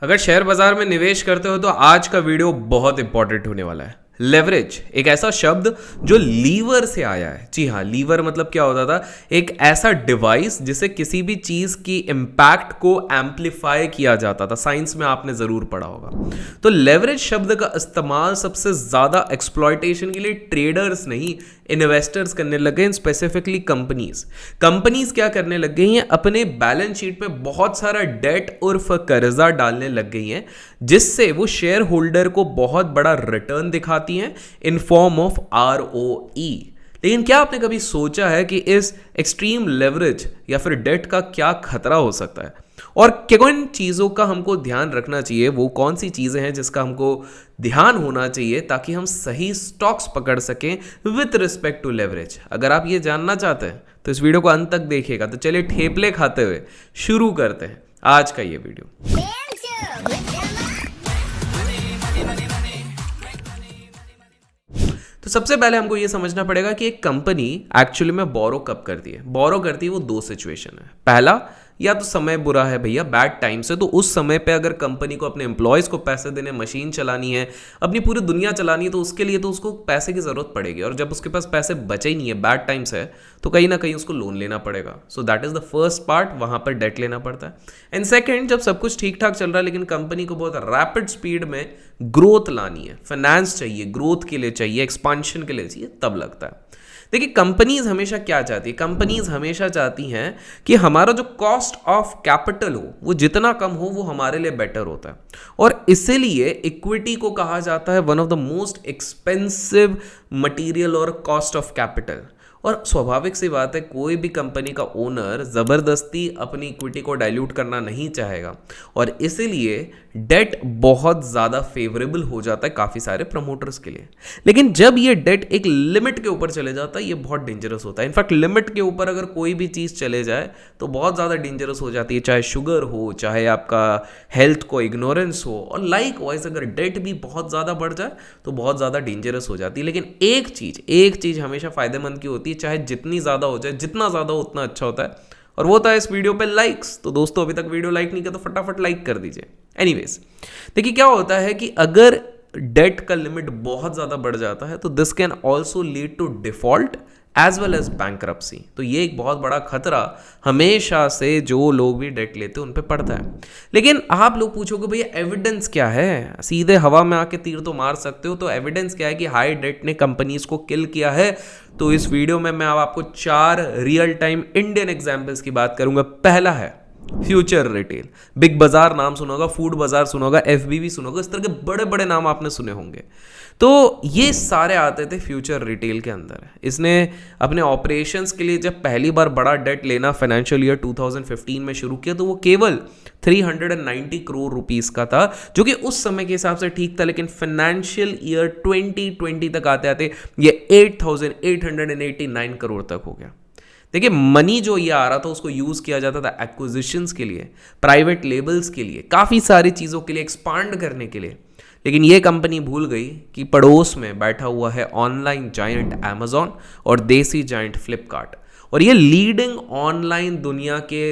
अगर शेयर बाजार में निवेश करते हो तो आज का वीडियो बहुत इंपॉर्टेंट होने वाला है। लेवरेज एक ऐसा शब्द जो लीवर से आया है। जी हाँ, लीवर मतलब क्या होता था? एक ऐसा डिवाइस जिसे किसी भी चीज की इंपैक्ट को एम्पलीफाई किया जाता था। साइंस में आपने जरूर पढ़ा होगा। तो लेवरेज शब्द का इस्तेमाल सबसे ज्यादा एक्सप्लॉयटेशन के लिए ट्रेडर्स नहीं, इन्वेस्टर्स करने लगे हैं। स्पेसिफिकली कंपनीज क्या करने लग गई हैं? अपने बैलेंस शीट पे बहुत सारा डेट उर्फ कर्जा डालने लग गई हैं, जिससे वो शेयर होल्डर को बहुत बड़ा रिटर्न दिखाती हैं इन फॉर्म ऑफ ROE। लेकिन क्या आपने कभी सोचा है कि इस एक्सट्रीम लेवरेज या फिर डेट का क्या खतरा हो सकता है, और किन चीज़ों का हमको ध्यान रखना चाहिए? वो कौन सी चीज़ें हैं जिसका हमको ध्यान होना चाहिए ताकि हम सही स्टॉक्स पकड़ सकें विथ रिस्पेक्ट टू लेवरेज? अगर आप ये जानना चाहते हैं तो इस वीडियो को अंत तक देखिएगा। तो चलिए ठेपले खाते हुए शुरू करते हैं आज का ये वीडियो। तो सबसे पहले हमको ये समझना पड़ेगा कि एक कंपनी एक्चुअली में बोरो कब करती है। बोरो करती है वो दो सिचुएशन है। पहला, या तो समय बुरा है भैया, बैड टाइम से, तो उस समय पे अगर कंपनी को अपने एम्प्लॉयज को पैसे देने, मशीन चलानी है, अपनी पूरी दुनिया चलानी है, तो उसके लिए तो उसको पैसे की जरूरत पड़ेगी। और जब उसके पास पैसे बचे ही नहीं है, बैड टाइम्स है, तो कहीं ना कहीं उसको लोन लेना पड़ेगा। So that is the first part, वहां पर डेट लेना पड़ता है। एंड सेकेंड, जब सब कुछ ठीक ठाक चल रहा है लेकिन कंपनी को बहुत रैपिड स्पीड में ग्रोथ लानी है, फाइनेंस चाहिए, ग्रोथ के लिए चाहिए, एक्सपांशन के लिए चाहिए, तब लगता है। देखिए, कंपनीज हमेशा क्या चाहती है? कंपनीज हमेशा चाहती हैं कि हमारा जो कॉस्ट ऑफ कैपिटल हो वो जितना कम हो वो हमारे लिए बेटर होता है। और इसीलिए इक्विटी को कहा जाता है one of the most expensive material और कॉस्ट ऑफ कैपिटल। और स्वाभाविक सी बात है, कोई भी कंपनी का ओनर ज़बरदस्ती अपनी इक्विटी को डाइल्यूट करना नहीं चाहेगा, और इसीलिए डेट बहुत ज़्यादा फेवरेबल हो जाता है काफ़ी सारे प्रमोटर्स के लिए। लेकिन जब ये डेट एक लिमिट के ऊपर चले जाता है, ये बहुत डेंजरस होता है। इनफैक्ट लिमिट के ऊपर अगर कोई भी चीज़ चले जाए तो बहुत ज़्यादा डेंजरस हो जाती है, चाहे शुगर हो, चाहे आपका हेल्थ को इग्नोरेंस हो। और लाइक वाइज अगर डेट भी बहुत ज़्यादा बढ़ जाए तो बहुत ज़्यादा डेंजरस हो जाती है। लेकिन एक चीज़ हमेशा फ़ायदेमंद की होती है, चाहे जितनी ज़्यादा हो जाए, जितना ज़्यादा हो उतना अच्छा होता है, और वो होता है इस वीडियो पे लाइक्स। तो दोस्तों, अभी तक वीडियो लाइक नहीं किया तो फटाफट लाइक कर दीजिए। एनीवेज, देखिए क्या होता है कि अगर डेट का लिमिट बहुत ज़्यादा बढ़ जाता है तो this can also lead to default as well as bankruptcy. तो ये एक बहुत बड़ा खतरा हमेशा से जो लोग भी डेट लेते हैं उन पे पड़ता है। लेकिन आप लोग पूछोगे भैया एविडेंस क्या है? सीधे हवा में आके तीर तो मार सकते हो, तो एविडेंस क्या है कि हाई डेट ने कंपनीज को किल किया है? तो इस वीडियो में मैं आपको 4 रियल टाइम इंडियन एग्जाम्पल्स की बात करूंगा। पहला है फ्यूचर रिटेल। बिग बाजार नाम सुना होगा, फूड बाजार सुना होगा, FBB सुना होगा, इस तरह के बड़े बड़े नाम आपने सुने होंगे। तो ये सारे आते थे फ्यूचर रिटेल के अंदर। इसने अपने ऑपरेशंस के लिए जब पहली बार बड़ा डेट लेना फाइनेंशियल ईयर 2015 में शुरू किया तो वो केवल 390 करोड़ रुपीस का था, जो कि उस समय के हिसाब से ठीक था। लेकिन फाइनेंशियल ईयर 2020 तक आते आते ये 8,889 करोड़ तक हो गया। देखिए, मनी जो ये आ रहा था उसको यूज़ किया जाता था एक्विजिशंस के लिए, प्राइवेट लेबल्स के लिए, काफ़ी सारी चीज़ों के लिए, एक्सपांड करने के लिए। लेकिन ये कंपनी भूल गई कि पड़ोस में बैठा हुआ है ऑनलाइन जायंट अमेजॉन और देसी जायंट फ्लिपकार्ट। और ये लीडिंग ऑनलाइन दुनिया के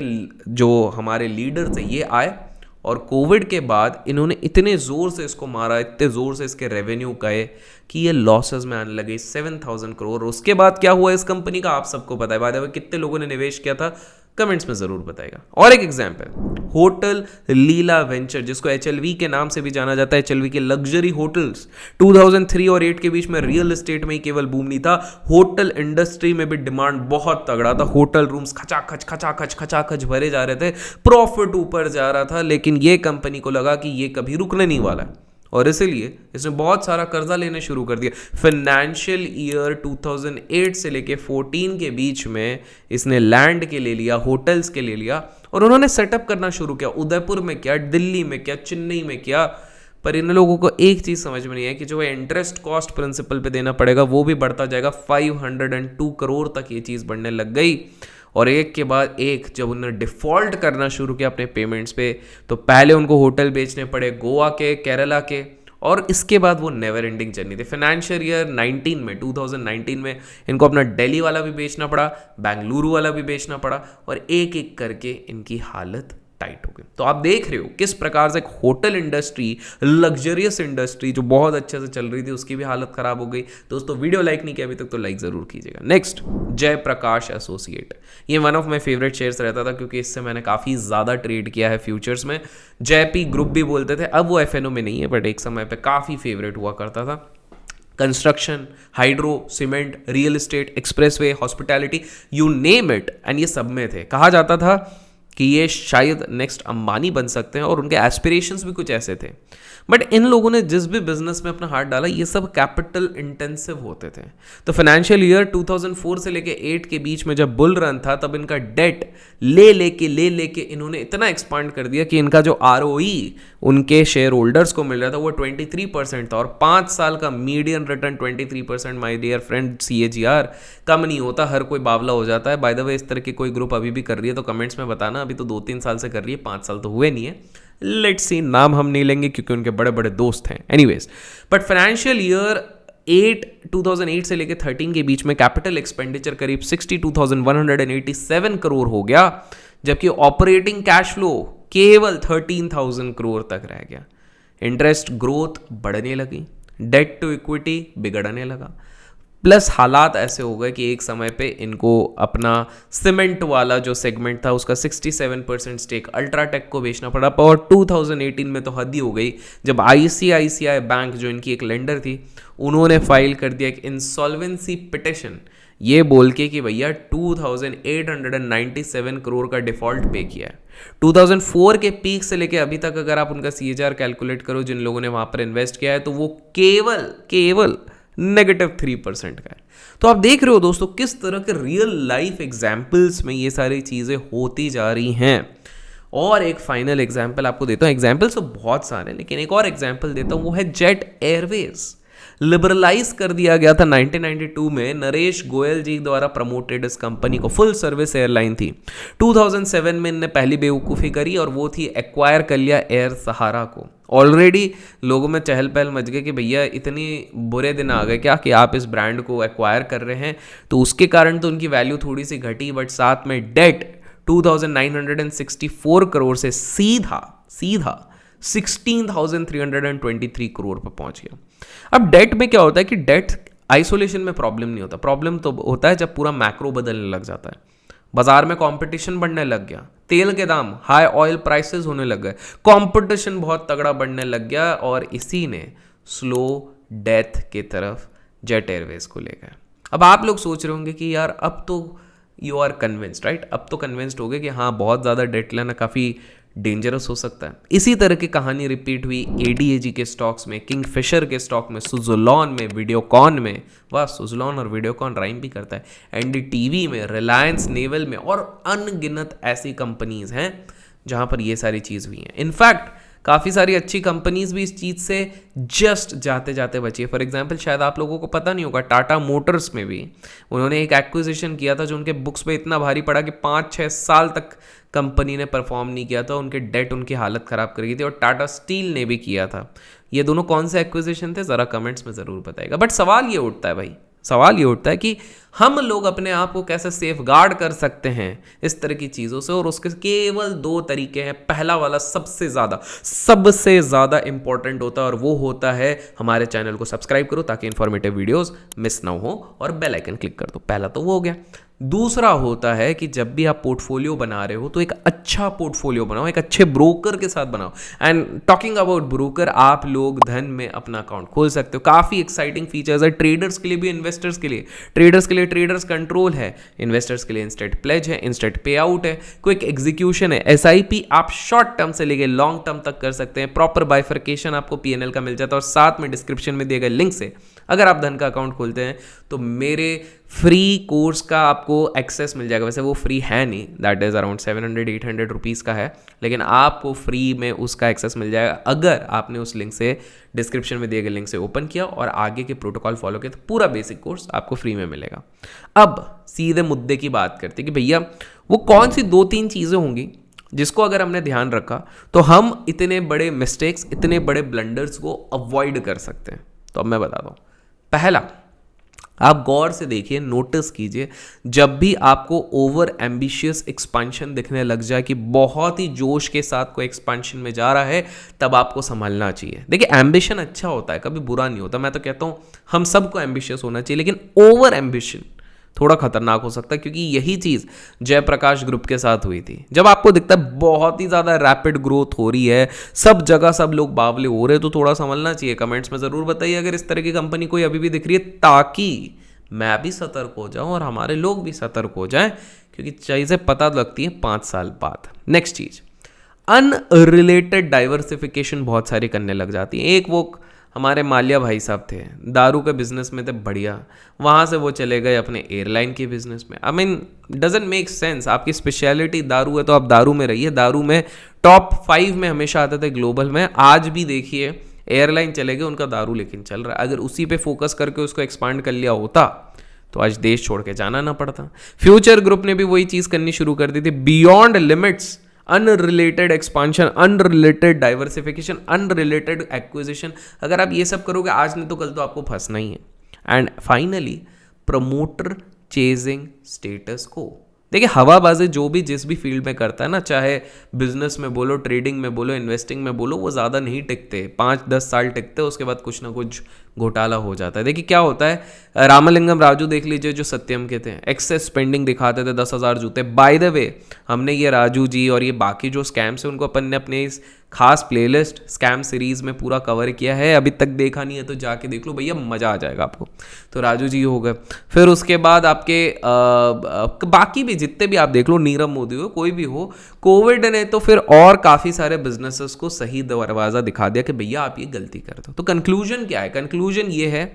जो हमारे लीडर थे ये आए, और कोविड के बाद इन्होंने इतने ज़ोर से इसको मारा, इतने ज़ोर से इसके रेवेन्यू गए कि ये लॉसेस में आने लगे 7,000 करोड़। उसके बाद क्या हुआ इस कंपनी का आप सबको पता है। बाद में कितने लोगों ने निवेश किया था कमेंट्स में ज़रूर बताएगा। और एक एग्जांपल, होटल लीला वेंचर, जिसको HLV के नाम से भी जाना जाता है। HLV के लग्जरी होटल्स 2003 और 8 के बीच में रियल एस्टेट में ही केवल बूम नहीं था, होटल इंडस्ट्री में भी डिमांड बहुत तगड़ा था। होटल रूम्स खचाखच भरे जा रहे थे, प्रॉफिट ऊपर जा रहा था। लेकिन ये कंपनी को लगा कि ये कभी रुकने नहीं वाला है, और इसीलिए इसने बहुत सारा कर्जा लेने शुरू कर दिया। फाइनेंशियल ईयर 2008 से लेके 14 के बीच में इसने लैंड के ले लिया, होटल्स के ले लिया, और उन्होंने सेटअप करना शुरू किया। उदयपुर में किया, दिल्ली में किया, चेन्नई में किया। पर इन लोगों को एक चीज़ समझ में नहीं है कि जो इंटरेस्ट कॉस्ट प्रिंसिपल पे देना पड़ेगा वो भी बढ़ता जाएगा। 502 करोड़ तक ये चीज़ बढ़ने लग गई। और एक के बाद एक जब उन्होंने डिफ़ॉल्ट करना शुरू किया अपने पेमेंट्स पे, तो पहले उनको होटल बेचने पड़े गोवा के, केरला के, और इसके बाद वो नेवर एंडिंग जर्नी थी। फाइनेंशियल ईयर 2019 में इनको अपना दिल्ली वाला भी बेचना पड़ा, बेंगलुरु वाला भी बेचना पड़ा, और एक एक करके इनकी हालत टाइट हो गई। तो आप देख रहे हो किस प्रकार से एक होटल इंडस्ट्री, लग्जरियस इंडस्ट्री जो बहुत अच्छे से चल रही थी, उसकी भी हालत खराब हो गई। दोस्तों वीडियो लाइक नहीं किया अभी तक तो लाइक जरूर कीजिएगा। Next, Jaiprakash associate. ये one of my favourite shares रहता था क्योंकि इससे मैंने काफ़ी ज़्यादा ट्रेड किया है फ्यूचर्स में। जयपी ग्रुप भी बोलते थे, अब वो एफएनओ में नहीं है बट एक समय पे काफ़ी फेवरेट हुआ करता था। Construction, hydro, cement, real estate, expressway, hospitality, you name it, and ये सब में थे। कहा जाता था कि ये शायद नेक्स्ट अंबानी बन सकते हैं और उनके एस्पिरेशंस भी कुछ ऐसे थे। बट इन लोगों ने जिस भी बिजनेस में अपना हाथ डाला ये सब कैपिटल इंटेंसिव होते थे। तो फाइनेंशियल ईयर 2004 से लेके 8 के बीच में जब बुल रन था तब इनका डेट ले लेके इन्होंने इतना एक्सपांड कर दिया कि इनका जो आरओई उनके शेयर होल्डर्स को मिल रहा था वो 23% था, और 5 साल का median return 23%। My dear friend, CAGR कम नहीं होता, हर कोई बावला हो जाता है। बाय द वे, इस तरह की कोई ग्रुप अभी भी कर रही है तो कमेंट्स में बताना। अभी तो 2-3 साल से कर रही है, 5 साल तो हुए नहीं है। लेट्स सी, नाम हम नहीं लेंगे क्योंकि उनके बड़े बड़े दोस्त हैं। एनीवेज, बट फाइनेंशियल ईयर 2008 से लेकर 13 के बीच में कैपिटल एक्सपेंडिचर करीब 62,187 करोड़ हो गया, जबकि ऑपरेटिंग कैश फ्लो केवल 13,000 करोड़ तक रह गया। इंटरेस्ट ग्रोथ बढ़ने लगी, डेट टू इक्विटी बिगड़ने लगा, प्लस हालात ऐसे हो गए कि एक समय पे इनको अपना सीमेंट वाला जो सेगमेंट था उसका 67% स्टेक अल्ट्राटेक को बेचना पड़ा। और 2018 में तो हद ही हो गई जब ICICI बैंक, जो इनकी एक लेंडर थी, उन्होंने फाइल कर दिया एक इंसॉल्वेंसी पिटिशन, ये बोल के कि भैया 2,897 करोड़ का डिफॉल्ट पे किया है। 2004 के पीक से लेके अभी तक अगर आप उनका CAGR कैलकुलेट करो जिन लोगों ने वहां पर इन्वेस्ट किया है तो वो केवल -3% का है। तो आप देख रहे हो दोस्तों किस तरह के रियल लाइफ एग्जाम्पल्स में ये सारी चीजें होती जा रही हैं। और एक फाइनल एग्जाम्पल आपको देता हूं, एग्जाम्पल्स तो बहुत सारे हैं लेकिन एक और एग्जाम्पल देता हूं, वो है जेट एयरवेज। लिबरलाइज कर दिया गया था 1992 में, नरेश गोयल जी द्वारा प्रमोटेड इस कंपनी को, फुल सर्विस एयरलाइन थी। 2007 में इनने पहली बेवकूफ़ी करी और वो थी एक्वायर कर लिया एयर सहारा को। ऑलरेडी लोगों में चहल पहल मच गई कि भैया इतनी बुरे दिन आ गए क्या कि आप इस ब्रांड को एक्वायर कर रहे हैं, तो उसके कारण तो उनकी वैल्यू थोड़ी सी घटी, बट साथ में डेट 2,964 करोड़ से सीधा 16,323 करोड़ पर पहुंच गया। अब डेट में क्या होता है कि डेट आइसोलेशन में प्रॉब्लम नहीं होता, प्रॉब्लम तो होता है जब पूरा मैक्रो बदलने लग जाता है। बाजार में कंपटीशन बढ़ने लग गया, तेल के दाम, हाई ऑयल प्राइसेस होने लग गए, कंपटीशन बहुत तगड़ा बढ़ने लग गया और इसी ने स्लो डेथ की तरफ जेट एयरवेज को ले गया। अब आप लोग सोच रहे होंगे कि यार अब तो यू आर कन्विंस्ड, राइट? अब तो कन्विंस्ड हो गए कि हाँ बहुत ज़्यादा डेट लेना काफ़ी डेंजरस हो सकता है। इसी तरह की कहानी रिपीट हुई ADAG के स्टॉक्स में, किंगफिशर के स्टॉक में, सुजुलॉन में, वीडियोकॉन में, वाह सुजुलॉन और वीडियोकॉन राइम भी करता है, NDTV में, रिलायंस नेवल में, और अनगिनत ऐसी कंपनीज हैं जहां पर ये सारी चीज़ हुई हैं। इनफैक्ट काफ़ी सारी अच्छी कंपनीज भी इस चीज़ से जस्ट जाते जाते बची है। फॉर एग्जांपल, शायद आप लोगों को पता नहीं होगा, टाटा मोटर्स में भी उन्होंने एक एक्विजिशन किया था जो उनके बुक्स पे इतना भारी पड़ा कि 5-6 साल तक कंपनी ने परफॉर्म नहीं किया था, उनके डेट उनकी हालत ख़राब कर गई थी। और टाटा स्टील ने भी किया था। ये दोनों कौन से एक्विजिशन थे ज़रा कमेंट्स में ज़रूर बताइएगा। बट सवाल ये उठता है भाई, सवाल ये उठता है कि हम लोग अपने आप को कैसे सेफ गार्ड कर सकते हैं इस तरह की चीज़ों से, और उसके केवल 2 तरीके हैं। पहला वाला सबसे ज़्यादा इंपॉर्टेंट होता है और वो होता है हमारे चैनल को सब्सक्राइब करो ताकि इंफॉर्मेटिव वीडियोस मिस ना हो, और बेल आइकन क्लिक कर दो। पहला तो वो हो गया। दूसरा होता है कि जब भी आप पोर्टफोलियो बना रहे हो तो एक अच्छा पोर्टफोलियो बनाओ, एक अच्छे ब्रोकर के साथ बनाओ। एंड टॉकिंग अबाउट ब्रोकर, आप लोग धन में अपना अकाउंट खोल सकते हो। काफ़ी एक्साइटिंग फीचर्स है ट्रेडर्स के लिए भी, इन्वेस्टर्स के लिए। ट्रेडर्स के लिए ट्रेडर्स कंट्रोल है, इन्वेस्टर्स के लिए इंस्टेंट प्लेज है, इंस्टेंट पे आउट है, क्विक एग्जीक्यूशन है, SIP आप शॉर्ट टर्म से लेके लॉन्ग टर्म तक कर सकते हैं। प्रॉपर बाइफर्केशन आपको PNL का मिल जाता है, और साथ में डिस्क्रिप्शन में दिए गए लिंक से अगर आप धन का अकाउंट खोलते हैं तो मेरे फ्री कोर्स का आपको एक्सेस मिल जाएगा। वैसे वो फ्री है नहीं, दैट इज़ अराउंड 700-800 रुपीज़ का है, लेकिन आपको फ्री में उसका एक्सेस मिल जाएगा अगर आपने उस लिंक से, डिस्क्रिप्शन में दिए गए लिंक से ओपन किया और आगे के प्रोटोकॉल फॉलो किया, तो पूरा बेसिक कोर्स आपको फ्री में मिलेगा। अब सीधे मुद्दे की बात करते हैं कि भैया वो कौन सी 2-3 चीज़ें होंगी जिसको अगर हमने ध्यान रखा तो हम इतने बड़े मिस्टेक्स, इतने बड़े ब्लंडर्स को अवॉइड कर सकते हैं। तो अब मैं बताता हूँ। पहला, आप गौर से देखिए, नोटिस कीजिए, जब भी आपको ओवर एम्बिशियस एक्सपेंशन दिखने लग जाए कि बहुत ही जोश के साथ कोई एक्सपेंशन में जा रहा है, तब आपको संभलना चाहिए। देखिए एम्बिशन अच्छा होता है, कभी बुरा नहीं होता, मैं तो कहता हूँ हम सबको एम्बिशियस होना चाहिए, लेकिन ओवर एम्बिशन थोड़ा खतरनाक हो सकता है, क्योंकि यही चीज़ जयप्रकाश ग्रुप के साथ हुई थी। जब आपको दिखता है बहुत ही ज़्यादा रैपिड ग्रोथ हो रही है, सब जगह सब लोग बावले हो रहे हैं, तो थोड़ा समझना चाहिए। कमेंट्स में ज़रूर बताइए अगर इस तरह की कंपनी कोई अभी भी दिख रही है, ताकि मैं भी सतर्क हो जाऊं और हमारे लोग भी सतर्क हो जाएं, क्योंकि चीज़ें पता लगती हैं 5 साल बाद। नेक्स्ट चीज़, अनरिलेटेड डाइवर्सिफिकेशन बहुत सारी करने लग जाती है। एक वो हमारे माल्या भाई साहब थे, दारू के बिजनेस में थे बढ़िया, वहाँ से वो चले गए अपने एयरलाइन के बिजनेस में। I mean doesn't make sense. आपकी स्पेशलिटी दारू है तो आप दारू में रहिए। दारू में टॉप 5 में हमेशा आते थे ग्लोबल में, आज भी देखिए एयरलाइन चले गए, उनका दारू लेकिन चल रहा है। अगर उसी पे फोकस करके उसको एक्सपांड कर लिया होता तो आज देश छोड़ के जाना ना पड़ता। फ्यूचर ग्रुप ने भी वही चीज़ करनी शुरू कर दी थी, beyond limits, unrelated expansion, unrelated diversification, unrelated acquisition. अगर आप ये सब करोगे आज नहीं तो कल तो आपको फंसना ही है। And finally, promoter chasing status को। देखिए हवाबाजी जो भी जिस भी फील्ड में करता है ना, चाहे बिजनेस में बोलो, ट्रेडिंग में बोलो, इन्वेस्टिंग में बोलो, वो ज़्यादा नहीं टिकते, 5-10 साल टिकते, उसके बाद कुछ ना कुछ घोटाला हो जाता है। देखिए क्या होता है, रामलिंगम राजू देख लीजिए जो सत्यम के थे, एक्सेस स्पेंडिंग दिखाते थे, 10,000 जूते। बाय द वे, हमने ये राजू जी और ये बाकी जो स्कैम्स है उनको अपन ने अपने इस खास प्लेलिस्ट स्कैम सीरीज में पूरा कवर किया है। अभी तक देखा नहीं है तो जाके देख लो भैया, मज़ा आ जाएगा आपको। तो राजू जी हो गए, फिर उसके बाद आपके बाकी भी जितने भी आप देख लो, नीरव मोदी हो, कोई भी हो, कोविड ने तो फिर और काफ़ी सारे बिजनेसेस को सही दरवाज़ा दिखा दिया कि भैया आप ये गलती कर दो। तो कंक्लूजन क्या है? कंक्लूजन ये है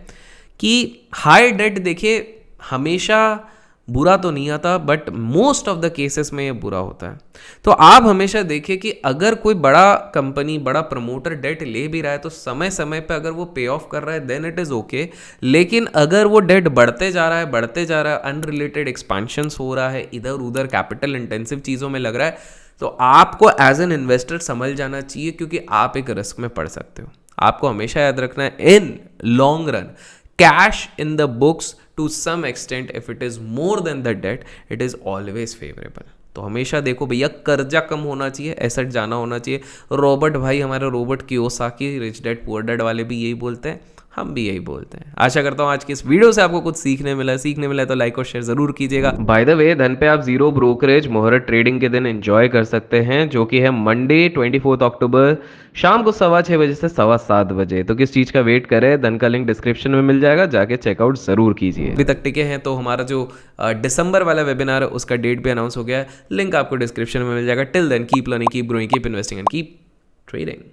कि हाई डेट देखिए हमेशा बुरा तो नहीं आता, but most of the cases में ये बुरा होता है। तो आप हमेशा देखिए कि अगर कोई बड़ा कंपनी, बड़ा प्रमोटर डेट ले भी रहा है तो समय समय पे अगर वो पे ऑफ कर रहा है देन इट इज़ ओके। लेकिन अगर वो डेट बढ़ते जा रहा है, अनरिलेटेड एक्सपेंशंस हो रहा है, इधर उधर कैपिटल इंटेंसिव चीज़ों में लग रहा है, तो आपको एज एन इन्वेस्टर समझ जाना चाहिए, क्योंकि आप एक रिस्क में पड़ सकते हो। आपको हमेशा याद रखना है, in long run cash in the books to some extent if it is more than the debt, it is always favorable। तो हमेशा देखो भैया, कर्जा कम होना चाहिए, एसेट जाना होना चाहिए। रॉबर्ट भाई, हमारे Robert Kiyosaki, rich dad poor dad वाले भी यही बोलते हैं, हम भी यही बोलते हैं। आशा करता हूँ आज की इस वीडियो से आपको कुछ सीखने मिला है तो लाइक और शेयर जरूर कीजिएगा। बाय द वे, धन पे आप जीरो ब्रोकरेज मुहूर्त ट्रेडिंग के दिन एंजॉय कर सकते हैं, जो कि है मंडे 24 अक्टूबर शाम को 6:15 बजे से 7:15 बजे। तो किस चीज का वेट करें, धन का लिंक डिस्क्रिप्शन में मिल जाएगा, जाके चेकआउट जरूर कीजिए। अभी तक टिके हैं तो हमारा जो दिसंबर वाला वेबिनार है उसका डेट भी अनाउंस हो गया है, लिंक आपको डिस्क्रिप्शन में मिल जाएगा। Till then keep learning, keep growing, keep investing and keep trading.